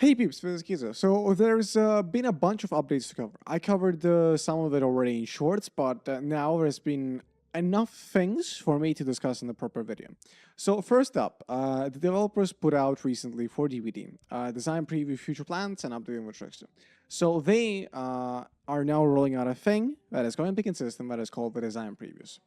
Hey peeps, this is Kiza. So there's been a bunch of updates to cover. I covered some of it already in shorts, but now there's been enough things for me to discuss in the proper video. So first up, the developers put out recently for DVD, design preview, future plans, and updating with Trickster. So they are now rolling out a thing that is going to be consistent that is called the design previews.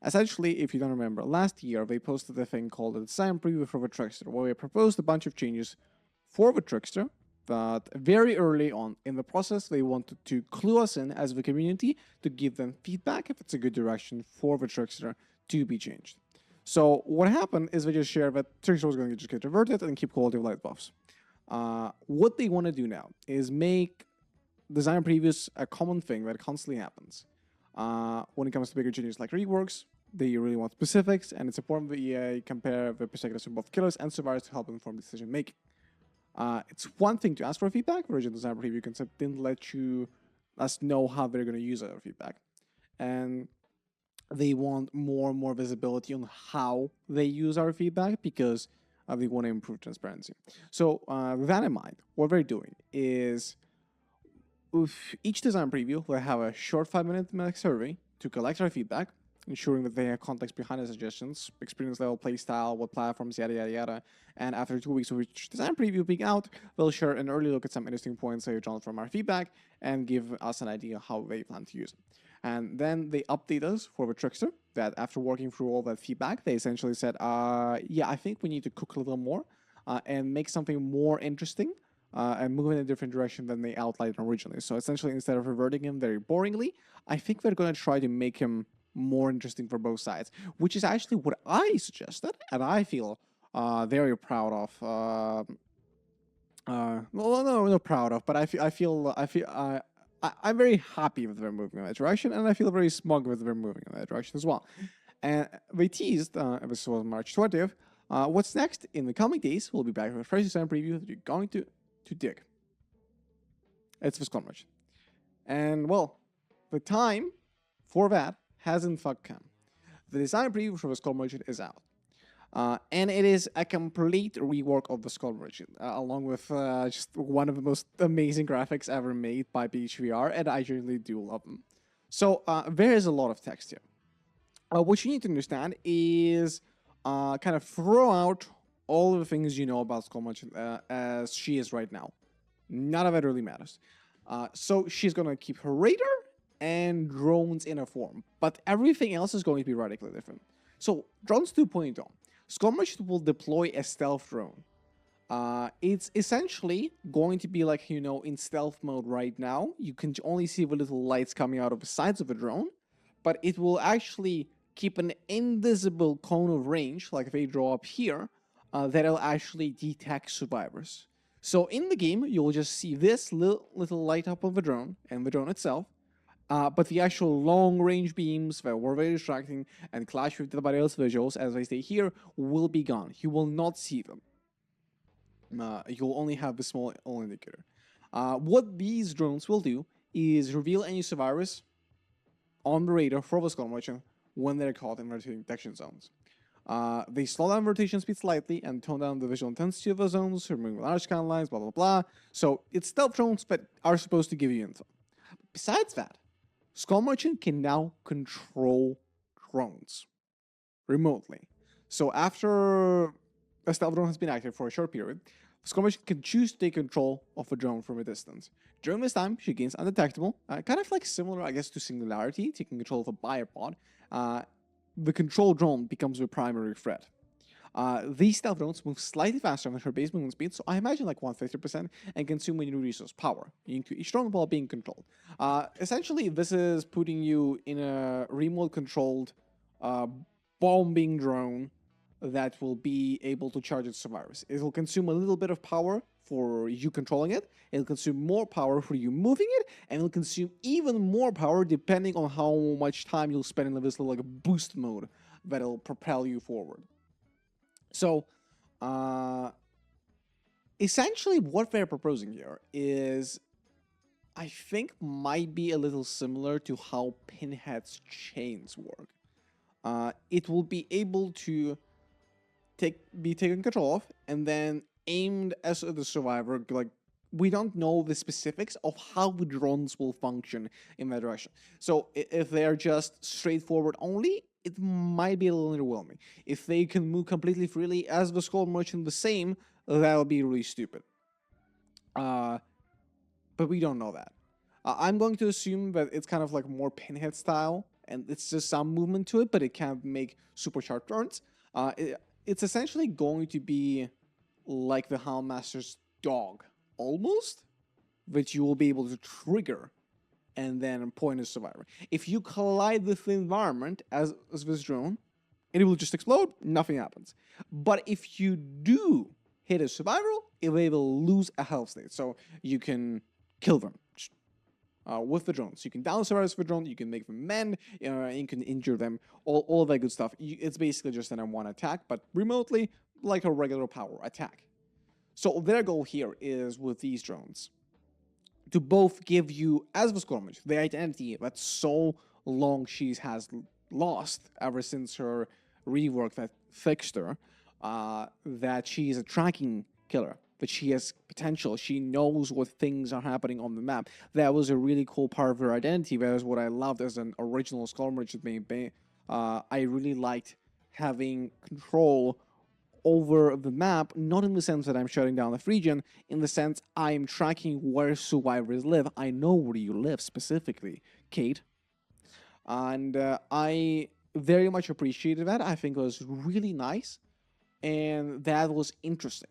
Essentially, if you don't remember, last year they posted a thing called the design preview for the Trickster, where we proposed a bunch of changes for the Trickster, but very early on in the process, they wanted to clue us in as the community to give them feedback if it's a good direction for the Trickster to be changed. So what happened is they just shared that Trickster was going to just get reverted and keep quality of life buffs. What they want to do now is make design previews a common thing that constantly happens. When it comes to bigger changes like reworks, they really want specifics, and it's important that EA compare the perspectives from both killers and survivors to help inform decision making. It's one thing to ask for feedback. The original design preview concept didn't let us know how they're going to use our feedback, and they want more and more visibility on how they use our feedback because they want to improve transparency. So with that in mind, what they're doing is with each design preview, they have a short 5-minute survey to collect our feedback, ensuring that they have context behind the suggestions, experience level, playstyle, what platforms, yada yada yada. And after 2 weeks of each design preview being out, they'll share an early look at some interesting points they drawn from our feedback and give us an idea how they plan to use it. And then they update us for the Trickster that after working through all that feedback, they essentially said, yeah, I think we need to cook a little more and make something more interesting and move in a different direction than they outlined originally. So essentially, instead of reverting him very boringly, I think they're going to try to make him more interesting for both sides, which is actually what I suggested, and I feel very proud of. Well, no, not proud of, but I'm very happy with them moving in that direction, and I feel very smug with them moving in that direction as well. And they teased, this was March 20th, what's next in the coming days. We'll be back with a fresh design preview that you're going to dig. It's the Skull Merchant. And well, the time for that hasn't fuck come. The design preview for the Skull Merchant is out. And it is a complete rework of the Skull Merchant, along with just one of the most amazing graphics ever made by BHVR, and I genuinely do love them. So there is a lot of text here. What you need to understand is kind of throw out all of the things you know about Skull Merchant as she is right now. None of it really matters. So she's going to keep her radar and drones in a form, but everything else is going to be radically different. So drones 2.0. Skull Merchant will deploy a stealth drone. It's essentially going to be like, in stealth mode right now. You can only see the little lights coming out of the sides of the drone, but it will actually keep an invisible cone of range, like they draw up here, that'll actually detect survivors. So in the game, you'll just see this little light up of the drone and the drone itself, but the actual long-range beams that were very distracting and clash with everybody else's visuals as they stay here will be gone. You will not see them. You'll only have the small indicator. What these drones will do is reveal any survivors on the radar for the Skull Merchant when they're caught in rotating detection zones. They slow down rotation speed slightly and tone down the visual intensity of the zones, removing large scan lines, blah blah blah. So it's stealth drones that are supposed to give you info. Besides that, Skull Merchant can now control drones remotely. So after a stealth drone has been active for a short period, Skull Merchant can choose to take control of a drone from a distance. During this time, she gains undetectable, kind of like similar, I guess, to Singularity, taking control of a biopod. The control drone becomes the primary threat. These stealth drones move slightly faster than her base movement speed, so I imagine like 150%, and consume new resource power into each drone while being controlled. Essentially, this is putting you in a remote-controlled bombing drone that will be able to charge its survivors. It will consume a little bit of power for you controlling it, it'll consume more power for you moving it, and it'll consume even more power depending on how much time you'll spend in this little like boost mode that'll propel you forward. So, essentially what they're proposing here is, I think, might be a little similar to how Pinhead's chains work. It will be able to be taken control of and then aimed as the survivor, like we don't know the specifics of how the drones will function in that direction. So if they're just straightforward only, it might be a little underwhelming. If they can move completely freely as the Skull Merchant the same, that'll be really stupid. But we don't know that. I'm going to assume that it's kind of like more Pinhead style, and it's just some movement to it, but it can't make super sharp turns. It's essentially going to be like the Houndmaster's dog, almost, that you will be able to trigger and then point a survivor. If you collide with the environment as this drone, it will just explode, nothing happens. But if you do hit a survivor, they will lose a health state, so you can kill them with the drones. You can down survivors with the drone, you can make them mend, you can injure them, all of that good stuff. It's basically just an M1 attack, but remotely, like a regular power attack. So their goal here is, with these drones, to both give you, as the Skirmish, the identity that so long she has lost ever since her rework that fixed her, that she is a tracking killer, that she has potential, she knows what things are happening on the map. That was a really cool part of her identity. That was what I loved as an original Skull Merchant. I really liked having control over the map, not in the sense that I'm shutting down the region, in the sense I'm tracking where survivors live. I know where you live specifically, Kate. And I very much appreciated that. I think it was really nice, and that was interesting.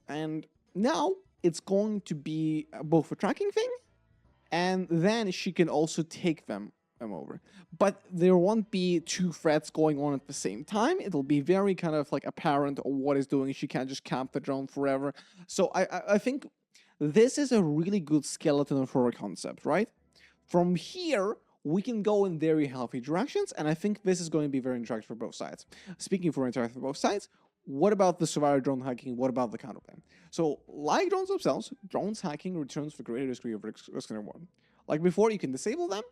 And now it's going to be both a tracking thing, and then she can also take them over. But there won't be two threats going on at the same time. It'll be very kind of like apparent what is doing. She can't just camp the drone forever. So I think this is a really good skeleton for a concept, right? From here, we can go in very healthy directions, and I think this is going to be very interactive for both sides. Speaking for interactive for both sides, what about the survivor drone hacking? What about the counterplan? So, like drones themselves, drones hacking returns for greater degree of risk and reward. Like before, you can disable them.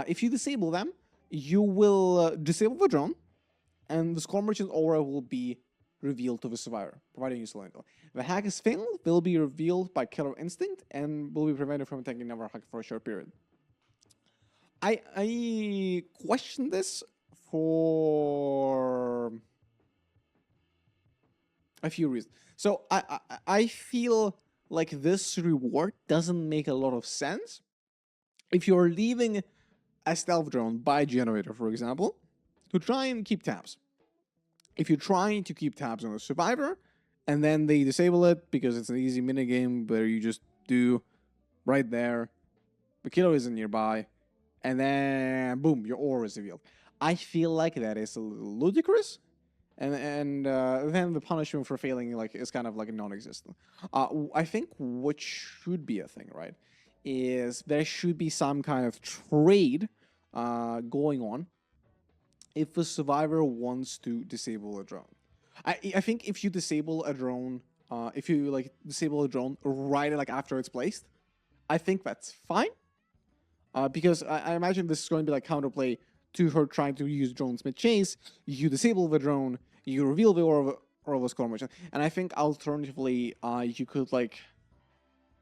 If you disable them, you will disable the drone, and the Skull Merchant aura will be revealed to the survivor, providing you still intel. If the hack is failed, they'll be revealed by Killer Instinct and will be prevented from attacking another hack for a short period. I question this for a few reasons. So I feel like this reward doesn't make a lot of sense if you're leaving a stealth drone by generator, for example, to try and keep tabs. If you're trying to keep tabs on a survivor, and then they disable it because it's an easy minigame where you just do right there, the killer isn't nearby, and then boom, your aura is revealed. I feel like that is a little ludicrous, and then the punishment for failing is kind of like non-existent. I think what should be a thing, right, is there should be some kind of trade going on if the survivor wants to disable a drone. I think if you disable a drone, if you disable a drone right after it's placed, I think that's fine. Because I imagine this is going to be like counterplay to her trying to use drones mid-chase. You disable the drone, you reveal the aura of a Skull Merchant, and I think alternatively, you could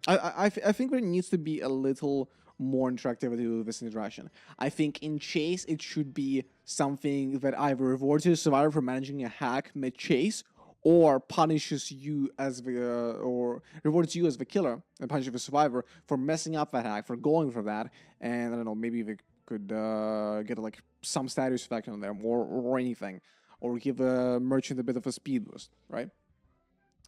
I think there needs to be a little more interactivity with this interaction. I think in chase it should be something that either rewards your survivor for managing a hack mid-chase, or punishes you as the or rewards you as the killer and punishes the survivor for messing up that hack, for going for that, and I don't know, maybe they could get some status effect on them or anything, or give the merchant a bit of a speed boost, right?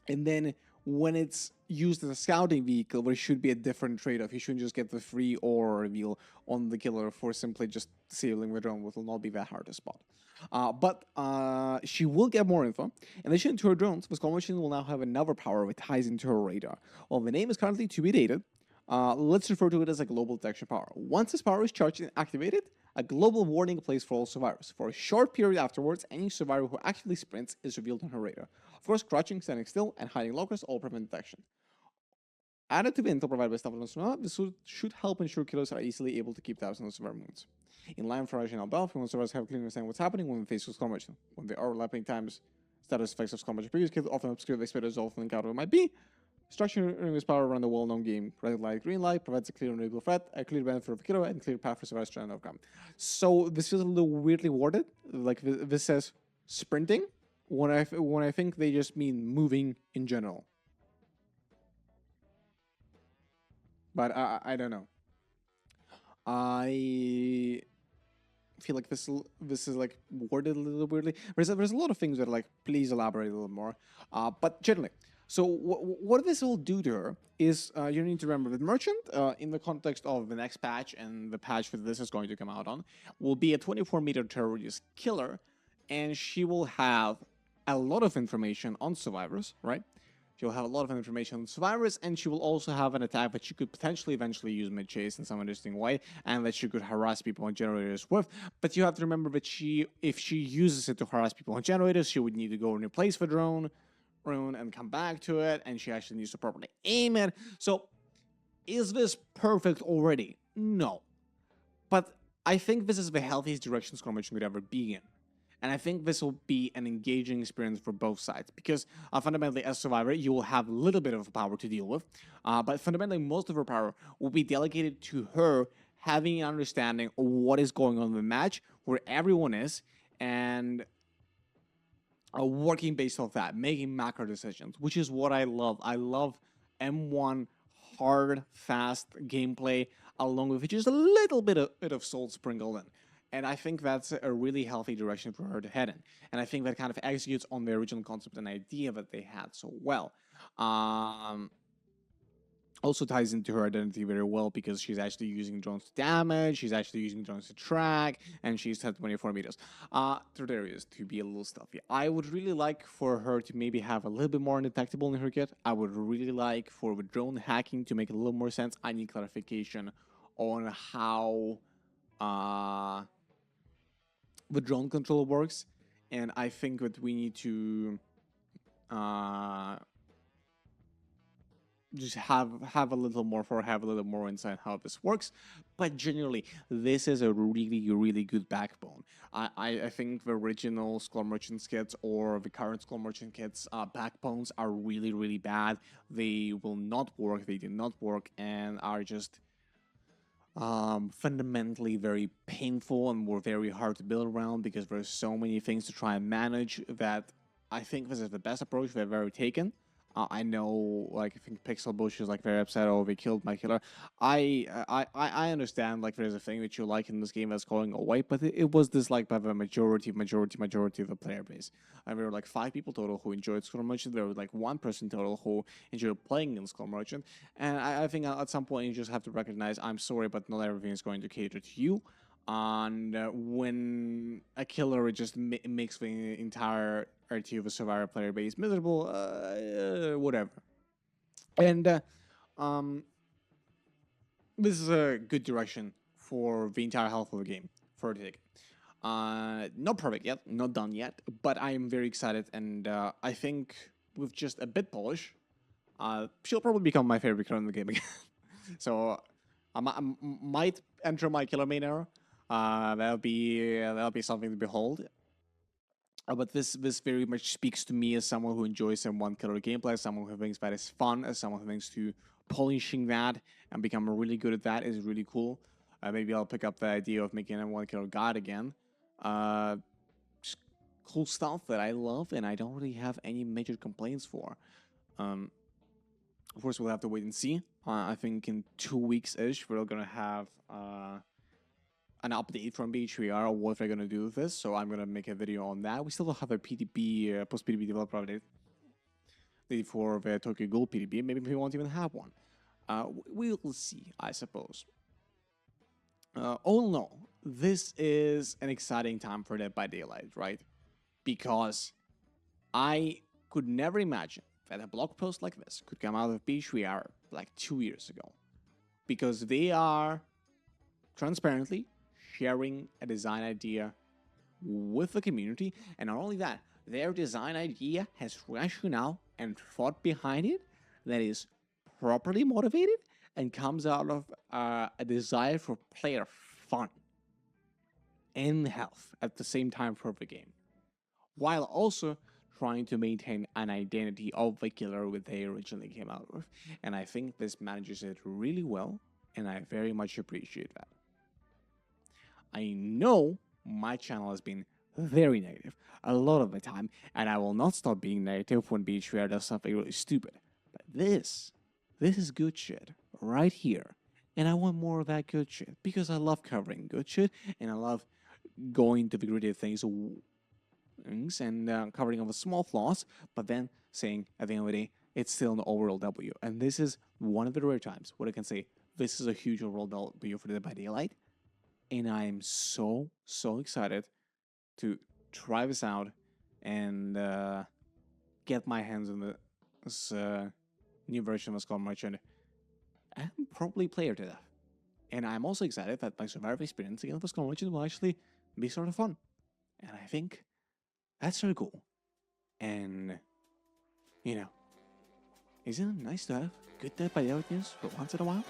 And then when it's used as a scouting vehicle, there should be a different trade-off. You shouldn't just get the free aura reveal on the killer for simply just disabling the drone, which will not be that hard to spot. But she will get more info. In addition to her drones, the Skull Machine will now have another power that ties into her radar. While the name is currently to be dated, let's refer to it as a global detection power. Once this power is charged and activated, a global warning plays for all survivors. For a short period afterwards, any survivor who actively sprints is revealed on her radar. Of course, crouching, standing still, and hiding locusts all prevent detection. Added to the intel provided by Staff, this should help ensure killers are easily able to keep tabs on the survivor movements. In line for Rational Belf, when survivors have clearly understand what's happening when faced with Skull Merchant. When the overlapping times status effects of Skull Merchant previous kills often obscure the expected result of the encounter might be, Structuring this power around the well-known game, red light, green light, provides a clear and regular threat, a clear benefit for the killer, and clear path for survivors to an outcome. So this feels a little weirdly worded. Like this says sprinting, when I think they just mean moving in general. But I don't know. I feel like this is like worded a little weirdly. There's a lot of things that are like, please elaborate a little more. But generally, so what this will do to her is you need to remember that Merchant, in the context of the next patch and the patch that this is going to come out on, will be a 24-meter terrorist killer, and she will have a lot of information on survivors, right? She'll have a lot of information on survivors, and she will also have an attack that she could potentially eventually use mid-chase in some interesting way, and that she could harass people on generators with. But you have to remember that if she uses it to harass people on generators, she would need to go and replace the drone and come back to it, and she actually needs to properly aim it. So, is this perfect already? No. But I think this is the healthiest direction Scormation could ever be in. And I think this will be an engaging experience for both sides, because fundamentally, as Survivor, you will have a little bit of power to deal with, but fundamentally, most of her power will be delegated to her having an understanding of what is going on in the match, where everyone is, and working based off that, making macro decisions, which is what I love. I love M1 hard, fast gameplay, along with just a little bit of soul sprinkled in. And I think that's a really healthy direction for her to head in. And I think that kind of executes on the original concept and idea that they had so well. Also ties into her identity very well, because she's actually using drones to damage, she's actually using drones to track, and she's had 24 meters. Third areas to be a little stealthy. I would really like for her to maybe have a little bit more undetectable in her kit. I would really like for the drone hacking to make a little more sense. I need clarification on how the drone control works, and I think that we need to just have a little more have a little more insight how this works. But generally, this is a really good backbone. I think the original Skull Merchant kits or the current Skull Merchant kits backbones are really bad. They will not work, they do not work, and are just fundamentally very painful and were very hard to build around, because there's so many things to try and manage, that I think this is the best approach they've ever taken. I know, like, I think Pixel Bush is like very upset. Oh, they killed my killer. I understand, like, there's a thing that you like in this game that's going away, but it was disliked by the majority of the player base. And there were like 5 people total who enjoyed Skull Merchant. There was like 1 person total who enjoyed playing in Skull Merchant. And I think at some point you just have to recognize, I'm sorry, but not everything is going to cater to you. And when a killer just makes the entire RT of a Survivor player base miserable, whatever. And this is a good direction for the entire health of the game for the take. Not perfect yet, not done yet, but I am very excited, and I think with just a bit polish, she'll probably become my favorite killer in the game again. So I might enter my killer main era. That'll be something to behold. But this very much speaks to me as someone who enjoys M1 killer gameplay, as someone who thinks that is fun, as someone who thinks to polishing that and become really good at that is really cool. Maybe I'll pick up the idea of making M1 killer god again. Just cool stuff that I love, and I don't really have any major complaints for. Of course, we'll have to wait and see. I think in 2 weeks-ish, we're gonna have an update from BHVR on what they're gonna do with this. So I'm gonna make a video on that. We still don't have a PDB, post-PDB developer update for the Tokyo Ghoul PDB. Maybe we won't even have one. We will see, I suppose. All in all, this is an exciting time for Dead by Daylight, right? Because I could never imagine that a blog post like this could come out of BHVR like 2 years ago. Because they are transparently sharing a design idea with the community, and not only that, their design idea has rationale and thought behind it that is properly motivated and comes out of a desire for player fun and health at the same time for the game, while also trying to maintain an identity of the killer what they originally came out with. And I think this manages it really well, and I very much appreciate that. I know my channel has been very negative a lot of the time, and I will not stop being negative when BHVR does something really stupid. But this is good shit right here. And I want more of that good shit because I love covering good shit and I love going to the gritty of things and covering of the small flaws, but then saying at the end of the day, it's still an overall W. And this is one of the rare times where I can say this is a huge overall W for Dead by Daylight. And I'm so excited to try this out and get my hands on this new version of Skull Merchant and probably play it to death. And I'm also excited that my survival experience against the Skull Merchant will actually be sort of fun. And I think that's very cool. And, you know, isn't it nice to have good Dead by Daylight news for once in a while?